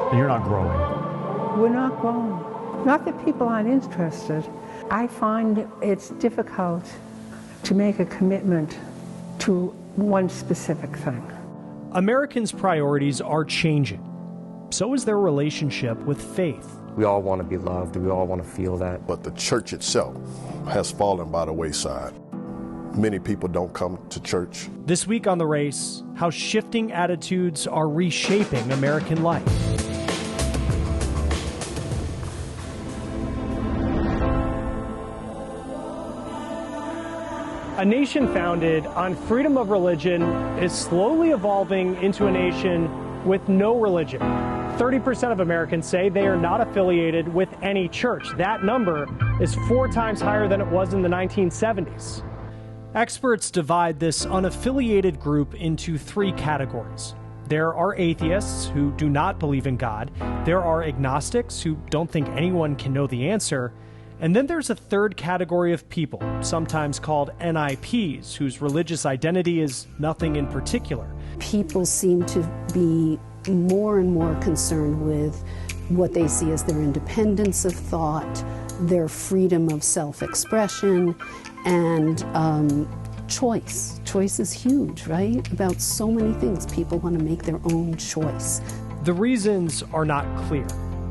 And you're not growing. We're not growing. Not that people aren't interested. I find it's difficult to make a commitment to one specific thing. Americans' priorities are changing. So is their relationship with faith. We all want to be loved. We all want to feel that. But the church itself has fallen by the wayside. Many people don't come to church. This week on The Race, how shifting attitudes are reshaping American life. A nation founded on freedom of religion is slowly evolving into a nation with no religion. 30% of Americans say they are not affiliated with any church. That number is 4 times higher than it was in the 1970s. Experts divide this unaffiliated group into 3 categories. There are atheists who do not believe in God. There are agnostics who don't think anyone can know the answer. And then there's a third category of people, sometimes called NIPs, whose religious identity is nothing in particular. People seem to be more and more concerned with what they see as their independence of thought, their freedom of self-expression, and choice. Choice is huge, right? About so many things. People want to make their own choice. The reasons are not clear.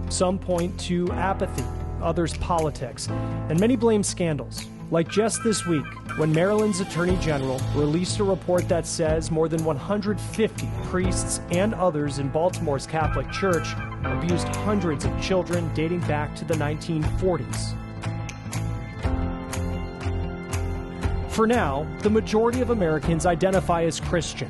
Some point to apathy, others politics, and many blame scandals. Like just this week, when Maryland's Attorney General released a report that says more than 150 priests and others in Baltimore's Catholic Church abused hundreds of children dating back to the 1940s. For now, the majority of Americans identify as Christian.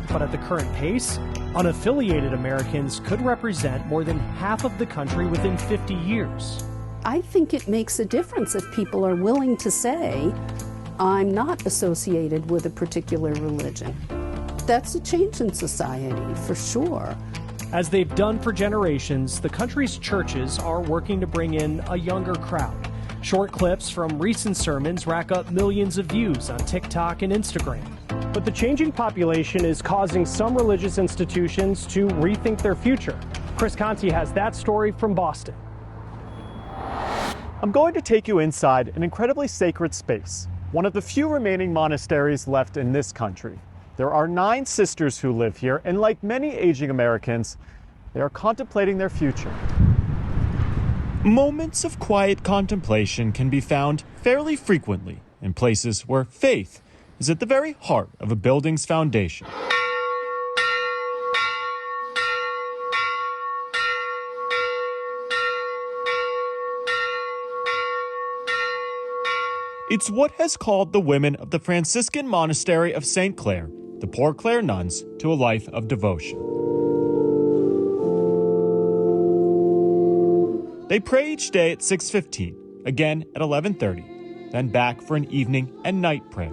But at the current pace, unaffiliated Americans could represent more than half of the country within 50 years. I think it makes a difference if people are willing to say, I'm not associated with a particular religion. That's a change in society, for sure. As they've done for generations, the country's churches are working to bring in a younger crowd. Short clips from recent sermons rack up millions of views on TikTok and Instagram. But the changing population is causing some religious institutions to rethink their future. Chris Conti has that story from Boston. I'm going to take you inside an incredibly sacred space, one of the few remaining monasteries left in this country. There are 9 sisters who live here, and like many aging Americans, they are contemplating their future. Moments of quiet contemplation can be found fairly frequently in places where faith is at the very heart of a building's foundation. It's what has called the women of the Franciscan Monastery of St. Clare, the Poor Clare nuns, to a life of devotion. They pray each day at 6:15, again at 11:30, then back for an evening and night prayer.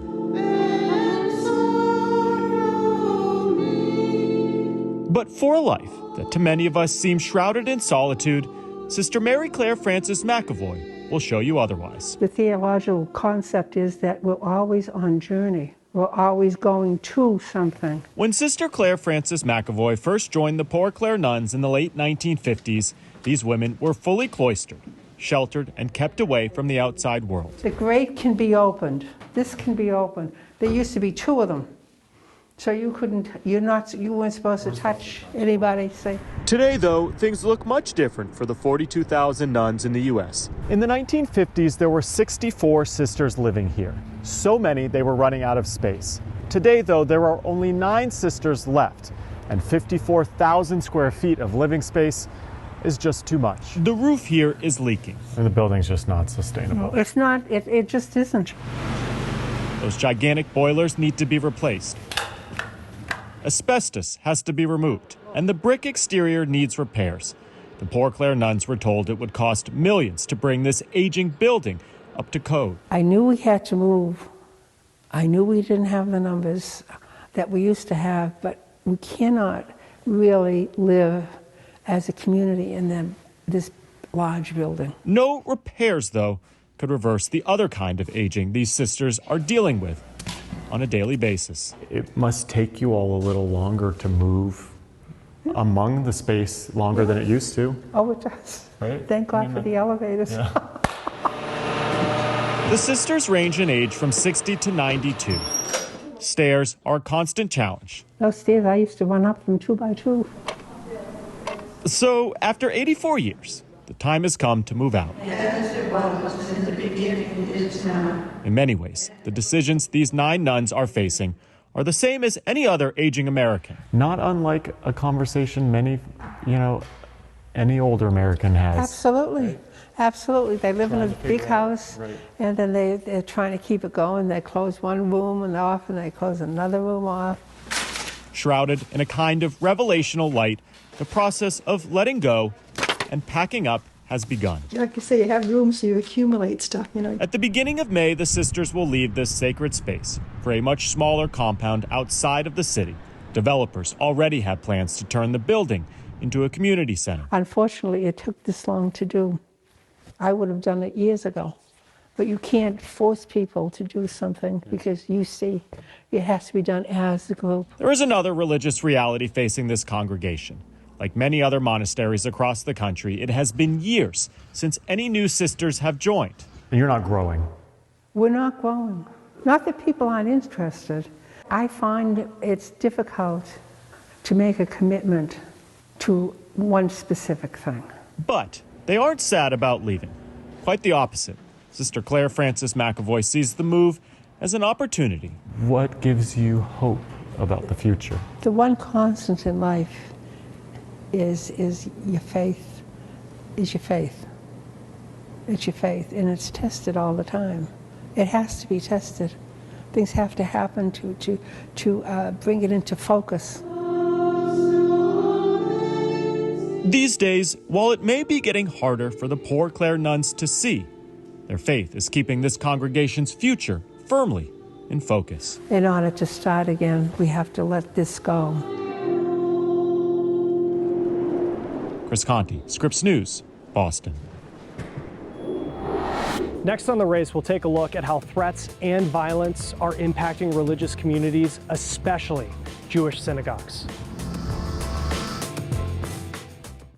But for a life that to many of us seems shrouded in solitude, Sister Mary Claire Frances McAvoy will show you otherwise. The theological concept is that we're always on journey. We're always going to something. When Sister Claire Frances McAvoy first joined the Poor Clare nuns in the late 1950s, these women were fully cloistered, sheltered, and kept away from the outside world. The grate can be opened. This can be opened. There used to be 2 of them. So you weren't supposed to touch anybody, say. Today, though, things look much different for the 42,000 nuns in the U.S. In the 1950s, there were 64 sisters living here. So many they were running out of space. Today, though, there are only 9 sisters left, and 54,000 square feet of living space is just too much. The roof here is leaking, and the building's just not sustainable. No, it's not. It just isn't. Those gigantic boilers need to be replaced. Asbestos has to be removed, and the brick exterior needs repairs. The Poor Clare nuns were told it would cost millions to bring this aging building up to code. I knew we had to move. I knew we didn't have the numbers that we used to have, but we cannot really live as a community in this large building. No repairs, though, could reverse the other kind of aging these sisters are dealing with on a daily basis. It must take you all a little longer to move among the space longer than it used to. Oh, it does. Right? Thank God for the elevators. The sisters range in age from 60 to 92. Stairs are a constant challenge. Those stairs, I used to run up them 2 by 2. So, after 84 years, the time has come to move out. In many ways, the decisions these 9 nuns are facing are the same as any other aging American. Not unlike a conversation any older American has. Absolutely. Absolutely. They live in a big house, and then they're trying to keep it going. They close one room off, and they close another room off. Shrouded in a kind of revelational light, the process of letting go and packing up has begun. Like you say, you have rooms, so you accumulate stuff, At the beginning of May, the sisters will leave this sacred space for a much smaller compound outside of the city. Developers already have plans to turn the building into a community center. Unfortunately, it took this long to do. I would have done it years ago. But you can't force people to do something because you see it has to be done as a group. There is another religious reality facing this congregation. Like many other monasteries across the country, it has been years since any new sisters have joined. And you're not growing. We're not growing. Not that people aren't interested. I find it's difficult to make a commitment to one specific thing. But they aren't sad about leaving. Quite the opposite. Sister Claire Frances McAvoy sees the move as an opportunity. What gives you hope about the future? The one constant in life is your faith. Is your faith. It's your faith, and it's tested all the time. It has to be tested. Things have to happen to bring it into focus. These days, while it may be getting harder for the Poor Clare nuns to see, their faith is keeping this congregation's future firmly in focus. In order to start again, we have to let this go. Chris Conti, Scripps News, Boston. Next on The Race, we'll take a look at how threats and violence are impacting religious communities, especially Jewish synagogues.